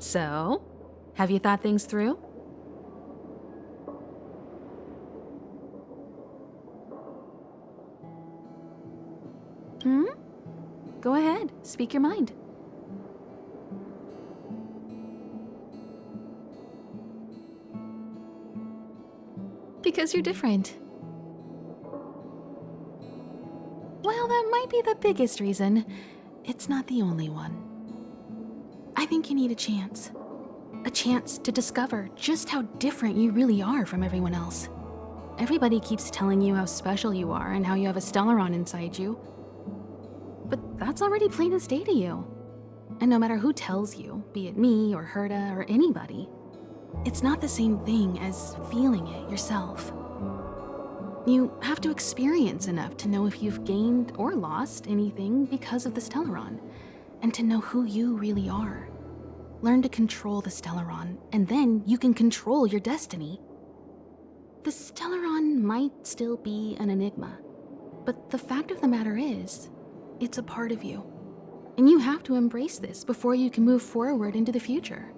So, have you thought things through? Go ahead, speak your mind. Because you're different. Well, that might be the biggest reason. It's not the only one. I think you need a chance. A chance to discover just how different you really are from everyone else. Everybody keeps telling you how special you are and how you have a Stellaron inside you. But that's already plain as day to you. And no matter who tells you, be it me or Herta or anybody, it's not the same thing as feeling it yourself. You have to experience enough to know if you've gained or lost anything because of the Stellaron, and to know who you really are. Learn to control the Stellaron, and then you can control your destiny. The Stellaron might still be an enigma, but the fact of the matter is, it's a part of you. And you have to embrace this before you can move forward into the future.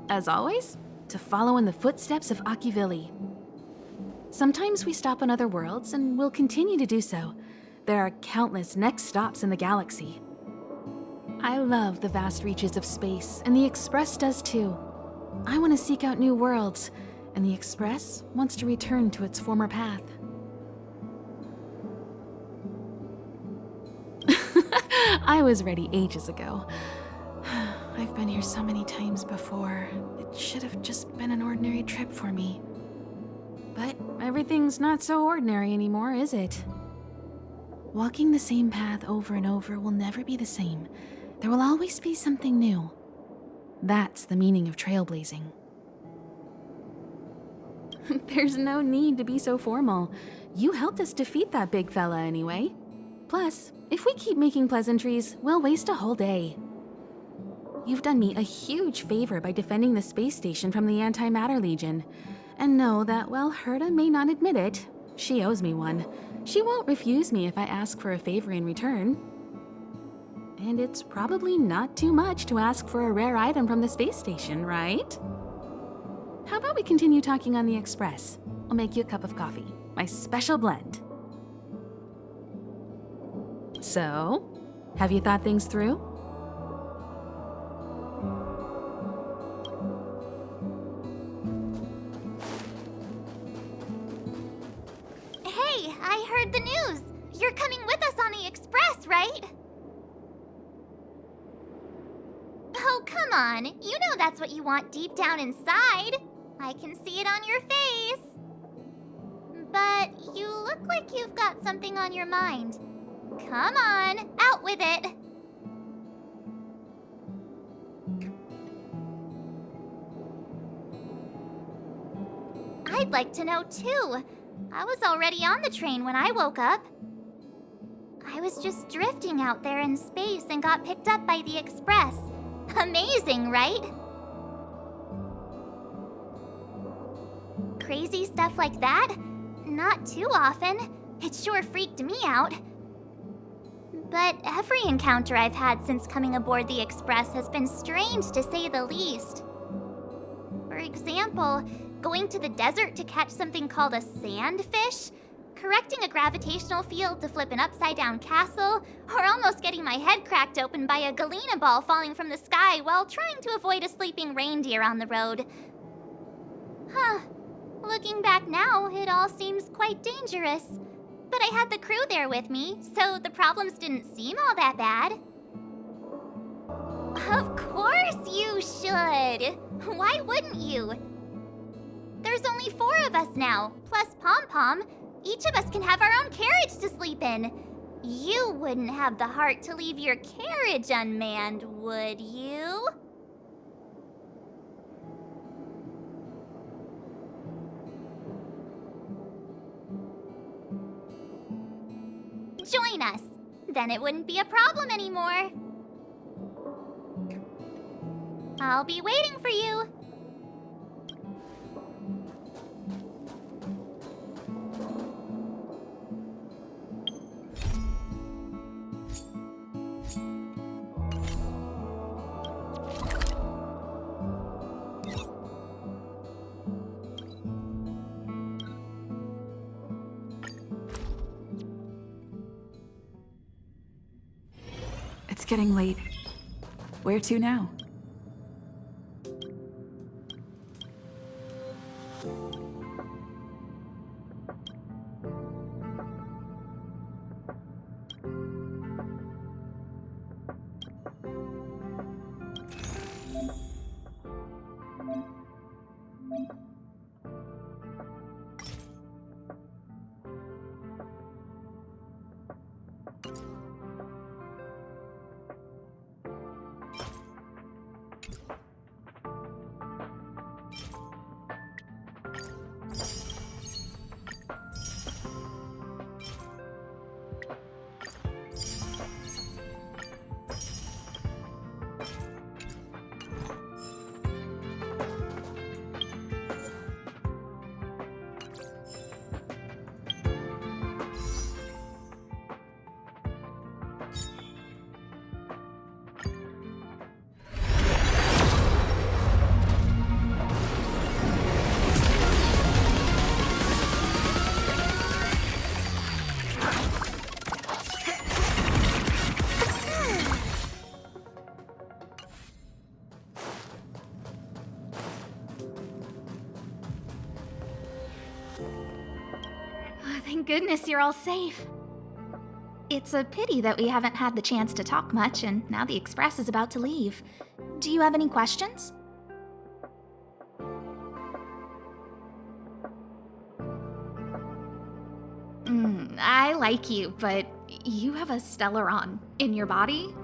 As always, to follow in the footsteps of Akivili. Sometimes we stop on other worlds, and we'll continue to do so. There are countless next stops in the galaxy. I love the vast reaches of space, and the Express does too. I want to seek out new worlds, and the Express wants to return to its former path. I was ready ages ago. I've been here so many times before. It should have just been an ordinary trip for me. But everything's not so ordinary anymore, is it? Walking the same path over and over will never be the same. There will always be something new. That's the meaning of trailblazing. There's no need to be so formal. You helped us defeat that big fella anyway. Plus, if we keep making pleasantries, we'll waste a whole day. You've done me a huge favor by defending the space station from the Antimatter Legion. And know that while Herta may not admit it, she owes me one. She won't refuse me if I ask for a favor in return. And it's probably not too much to ask for a rare item from the space station, right? How about we continue talking on the Express? I'll make you a cup of coffee, my special blend. So, have you thought things through? Hey, I heard the news. You're coming with us on the Express, right? Oh, come on. You know that's what you want deep down inside. I can see it on your face. But you look like you've got something on your mind. Come on, out with it. I'd like to know too. I was already on the train when I woke up. I was just drifting out there in space and got picked up by the Express. Amazing, right? Crazy stuff like that? Not too often. It sure freaked me out. But every encounter I've had since coming aboard the Express has been strange to say the least. For example, going to the desert to catch something called a sandfish? correcting a gravitational field to flip an upside-down castle, or almost getting my head cracked open by a galena ball falling from the sky while trying to avoid a sleeping reindeer on the road. Huh. Looking back now, it all seems quite dangerous. But I had the crew there with me, so the problems didn't seem all that bad. Of course you should! Why wouldn't you? There's only 4 of us now, plus Pom Pom. Each of us can have our own carriage to sleep in. You wouldn't have the heart to leave your carriage unmanned, would you? Join us. Then it wouldn't be a problem anymore. I'll be waiting for you. It's getting late. Where to now? Thank goodness you're all safe. It's a pity that we haven't had the chance to talk much, and now the Express is about to leave. Do you have any questions? I like you, but you have a Stellaron in your body?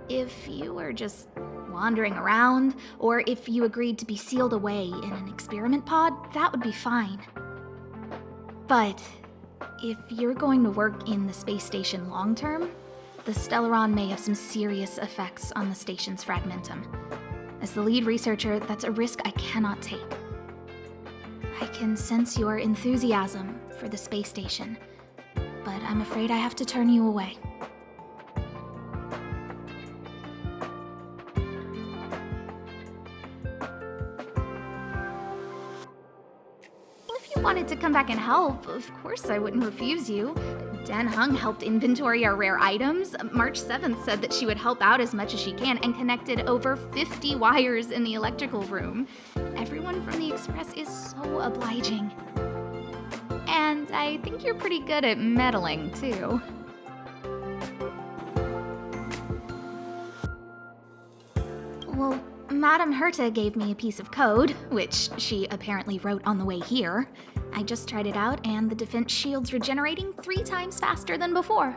If you were just wandering around, or if you agreed to be sealed away in an experiment pod, that would be fine. But if you're going to work in the space station long term, the Stellaron may have some serious effects on the station's fragmentum. As the lead researcher, that's a risk I cannot take. I can sense your enthusiasm for the space station, but I'm afraid I have to turn you away. If you wanted to come back and help, of course I wouldn't refuse you. Dan Hung helped inventory our rare items. March 7th said that she would help out as much as she can and connected over 50 wires in the electrical room. Everyone from the Express is so obliging. And I think you're pretty good at meddling, too. Well, Madame Herta gave me a piece of code, which she apparently wrote on the way here. I just tried it out, and the defense shield's regenerating 3 times faster than before.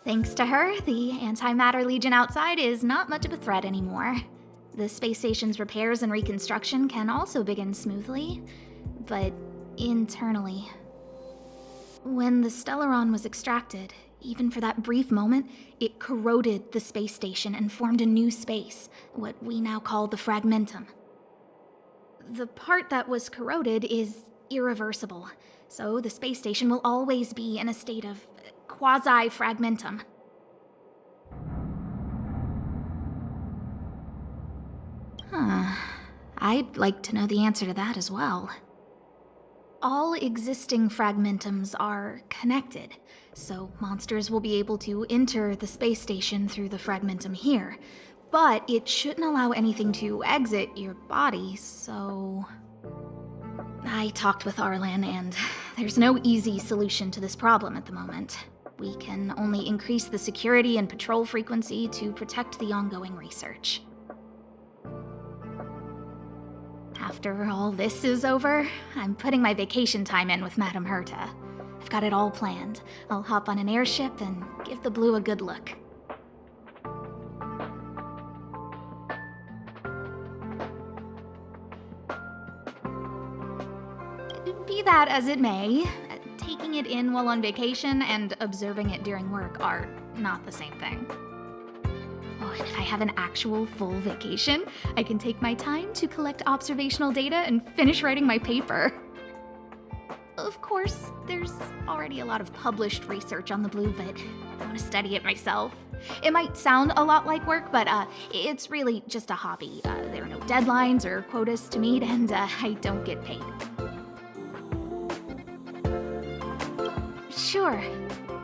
Thanks to her, the Antimatter Legion outside is not much of a threat anymore. The space station's repairs and reconstruction can also begin smoothly, but internally. When the Stellaron was extracted, even for that brief moment, it corroded the space station and formed a new space, what we now call the fragmentum. The part that was corroded is irreversible, so the space station will always be in a state of quasi-fragmentum. I'd like to know the answer to that as well. all existing fragmentums are connected, so monsters will be able to enter the space station through the fragmentum here. But it shouldn't allow anything to exit your body, so... I talked with Arlan, and there's no easy solution to this problem at the moment. We can only increase the security and patrol frequency to protect the ongoing research. After all this is over, I'm putting my vacation time in with Madame Herta. I've got it all planned. I'll hop on an airship and give the blue a good look. Be that as it may, taking it in while on vacation and observing it during work are not the same thing. Oh, and if I have an actual full vacation, I can take my time to collect observational data and finish writing my paper. Of course, there's already a lot of published research on the blue, but I want to study it myself. It might sound a lot like work, but it's really just a hobby. There are no deadlines or quotas to meet, and I don't get paid. Sure,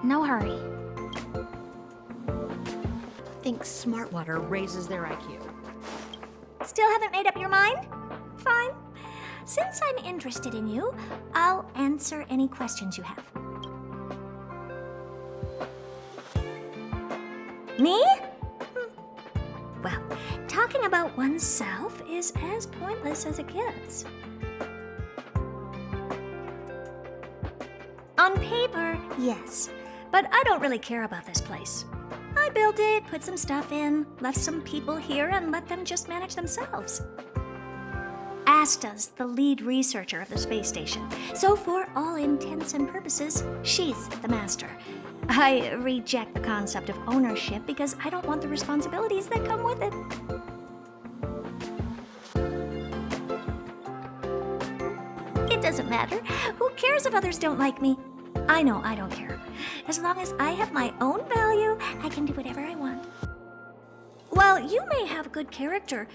no hurry. Think smart water raises their IQ. Still haven't made up your mind? Fine. Since I'm interested in you, I'll answer any questions you have. Me? Well, talking about oneself is as pointless as it gets. On paper, yes, but I don't really care about this place. I built it, put some stuff in, left some people here, and let them just manage themselves. Asta's the lead researcher of the space station, so for all intents and purposes, she's the master. I reject the concept of ownership because I don't want the responsibilities that come with it. It doesn't matter. Who cares if others don't like me? I know I don't care. As long as I have my own value, I can do whatever I want. While you may have good character,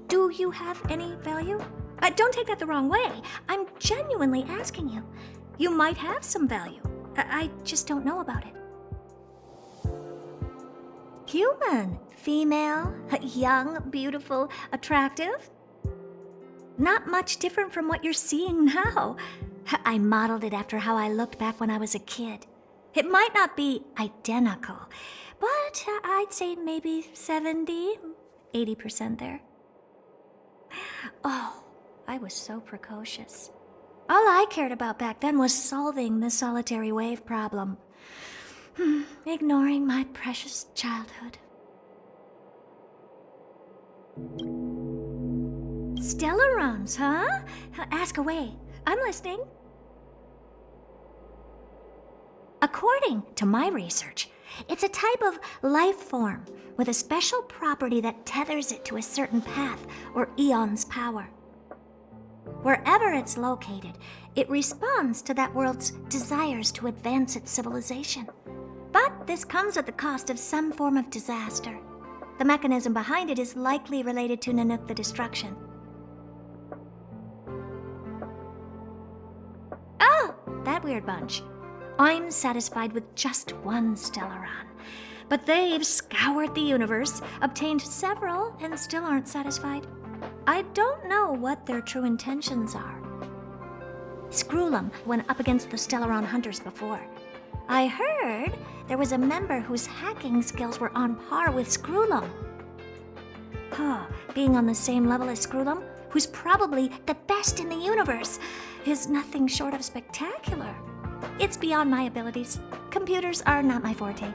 do you have any value? Don't take that the wrong way. I'm genuinely asking you. You might have some value. I just don't know about it. Human, female, young, beautiful, attractive. Not much different from what you're seeing now. I modeled it after how I looked back when I was a kid. It might not be identical, but I'd say maybe 70, 80% there. Oh, I was so precocious. All I cared about back then was solving the solitary wave problem. Ignoring my precious childhood. Stellarons, huh? Ask away. I'm listening. According to my research, it's a type of life form with a special property that tethers it to a certain path or eon's power. Wherever it's located, it responds to that world's desires to advance its civilization. But this comes at the cost of some form of disaster. The mechanism behind it is likely related to Nanook the Destruction. Oh, that weird bunch. I'm satisfied with just one Stellaron. But they've scoured the universe, obtained several, and still aren't satisfied. I don't know what their true intentions are. Screwlum went up against the Stellaron hunters before. I heard there was a member whose hacking skills were on par with Screwlum. Being on the same level as Screwlum, who's probably the best in the universe, is nothing short of spectacular. It's beyond my abilities. Computers are not my forte.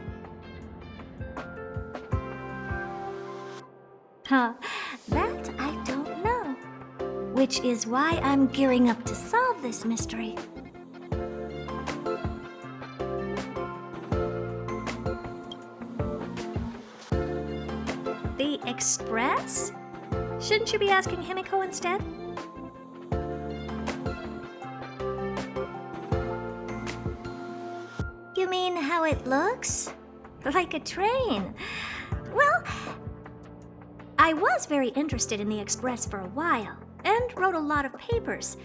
That I don't know. Which is why I'm gearing up to solve this mystery. The Express? Shouldn't you be asking Himiko instead? You mean how it looks? Like a train. Well, I was very interested in the Express for a while, and wrote a lot of papers.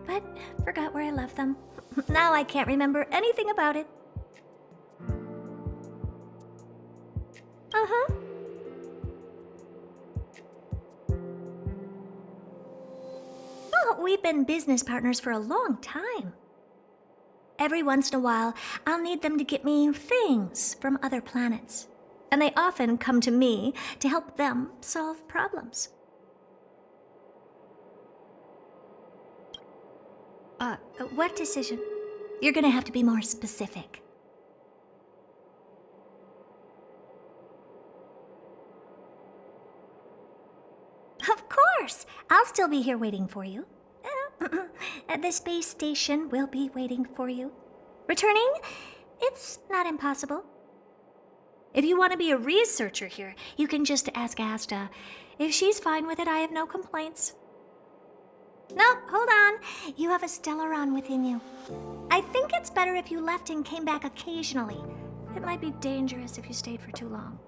but forgot where I left them. Now I can't remember anything about it. Uh-huh. Oh, we've been business partners for a long time. Every once in a while, I'll need them to get me things from other planets. And they often come to me to help them solve problems. What decision? You're gonna have to be more specific. Of course! I'll still be here waiting for you. The space station will be waiting for you. Returning? It's not impossible. If you want to be a researcher here, you can just ask Asta. If she's fine with it, I have no complaints. No, hold on. You have a Stellaron within you. I think it's better if you left and came back occasionally. It might be dangerous if you stayed for too long.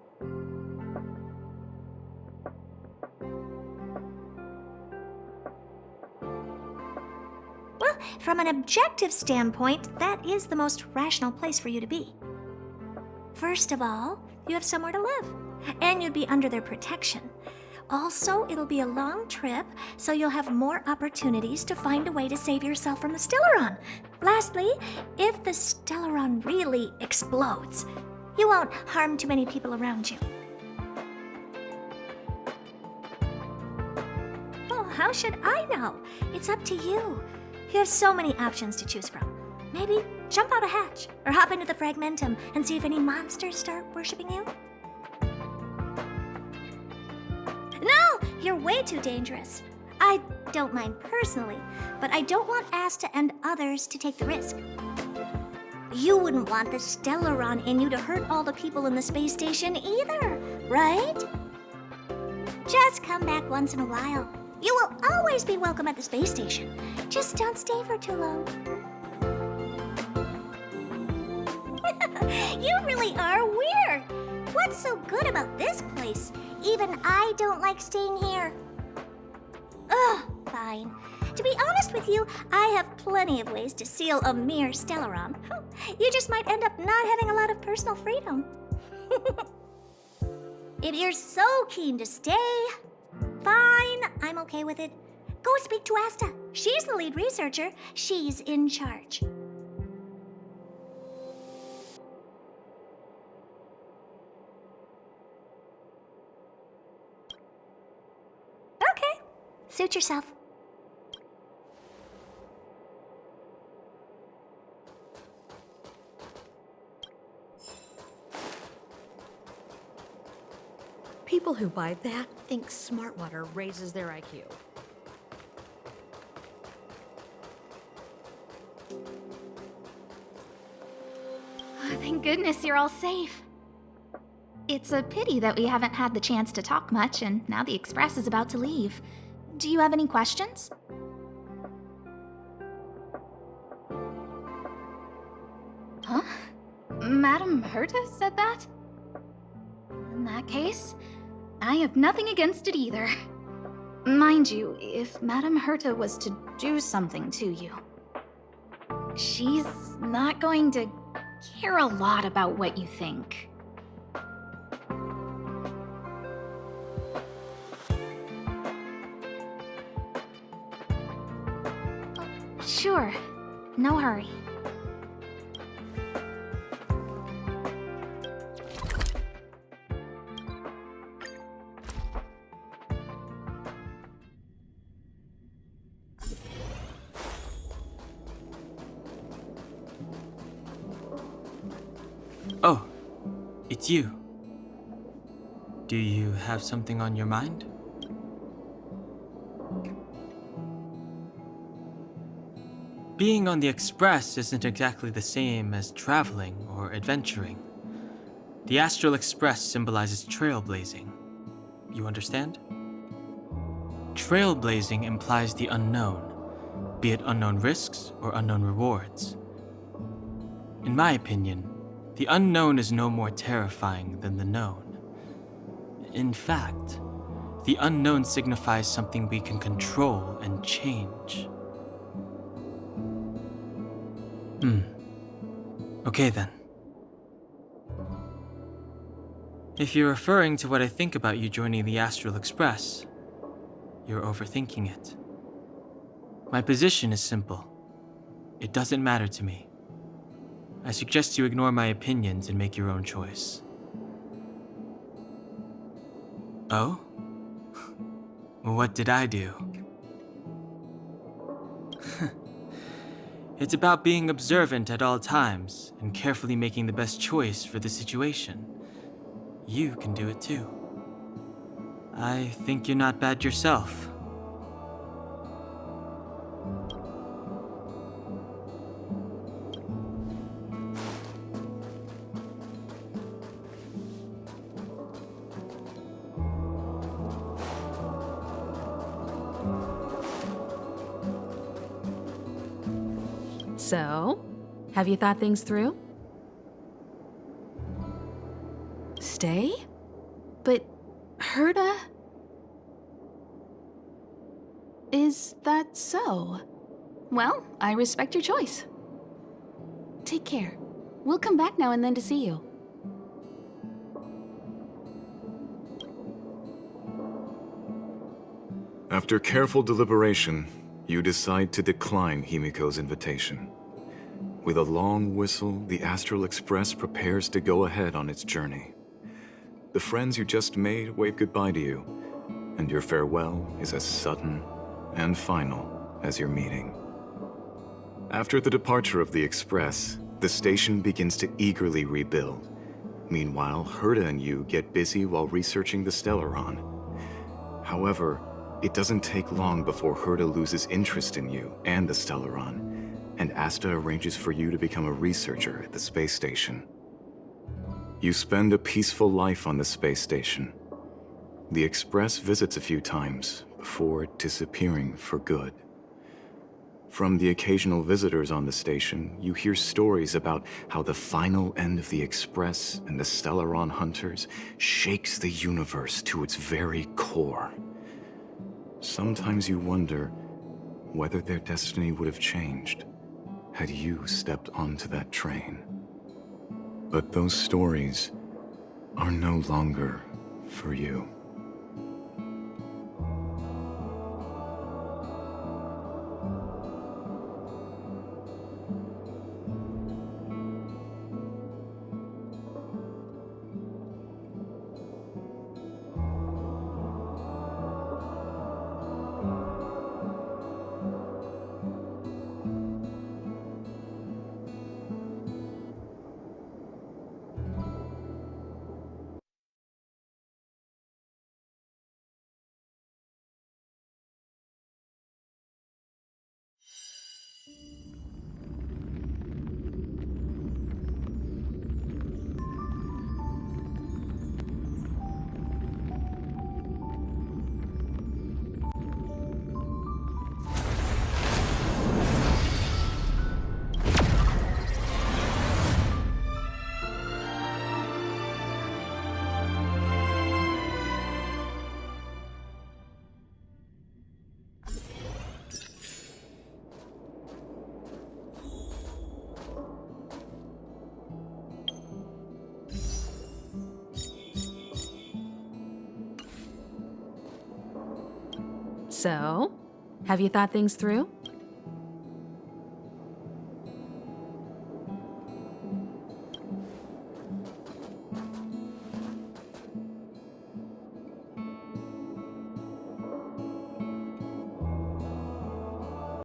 Well, from an objective standpoint, that is the most rational place for you to be. First of all, you have somewhere to live, and you'd be under their protection. Also, it'll be a long trip, so you'll have more opportunities to find a way to save yourself from the Stellaron. Lastly, if the Stellaron really explodes, you won't harm too many people around you. Oh, how should I know? It's up to you. You have so many options to choose from. Maybe jump out a hatch, or hop into the Fragmentum and see if any monsters start worshipping you. No! You're way too dangerous. I don't mind personally, but I don't want Asta and others to take the risk. You wouldn't want the Stellaron in you to hurt all the people in the space station either, right? Just come back once in a while. You will always be welcome at the space station. Just don't stay for too long. You really are weird. What's so good about this place? Even I don't like staying here. Ugh, fine. To be honest with you, I have plenty of ways to seal a mere Stellaron. You just might end up not having a lot of personal freedom. If you're so keen to stay, fine, I'm okay with it. Go speak to Asta. She's the lead researcher. She's in charge. Okay. Suit yourself. People who buy that think smart water raises their IQ. Oh, thank goodness you're all safe. It's a pity that we haven't had the chance to talk much, and now the Express is about to leave. Do you have any questions? Huh? Madame Herta said that? In that case, I have nothing against it either. Mind you, if Madame Herta was to do something to you, she's not going to care a lot about what you think. Sure, no hurry. Oh, it's you. Do you have something on your mind? Being on the Express isn't exactly the same as traveling or adventuring. The Astral Express symbolizes trailblazing. You understand? Trailblazing implies the unknown, be it unknown risks or unknown rewards. In my opinion, the unknown is no more terrifying than the known. In fact, the unknown signifies something we can control and change. Okay then. If you're referring to what I think about you joining the Astral Express, you're overthinking it. My position is simple. It doesn't matter to me. I suggest you ignore my opinions and make your own choice. Oh? What did I do? It's about being observant at all times and carefully making the best choice for the situation. You can do it too. I think you're not bad yourself. So, have you thought things through? Stay? But Herta? Is that so? Well, I respect your choice. Take care. We'll come back now and then to see you. After careful deliberation, you decide to decline Himiko's invitation. With a long whistle, the Astral Express prepares to go ahead on its journey. The friends you just made wave goodbye to you, and your farewell is as sudden and final as your meeting. After the departure of the Express, the station begins to eagerly rebuild. Meanwhile, Herta and you get busy while researching the Stellaron. However, it doesn't take long before Herta loses interest in you and the Stellaron, and Asta arranges for you to become a researcher at the space station. You spend a peaceful life on the space station. The Express visits a few times before disappearing for good. From the occasional visitors on the station, you hear stories about how the final end of the Express and the Stellaron hunters shakes the universe to its very core. Sometimes you wonder whether their destiny would have changed had you stepped onto that train. But those stories are no longer for you. So, have you thought things through?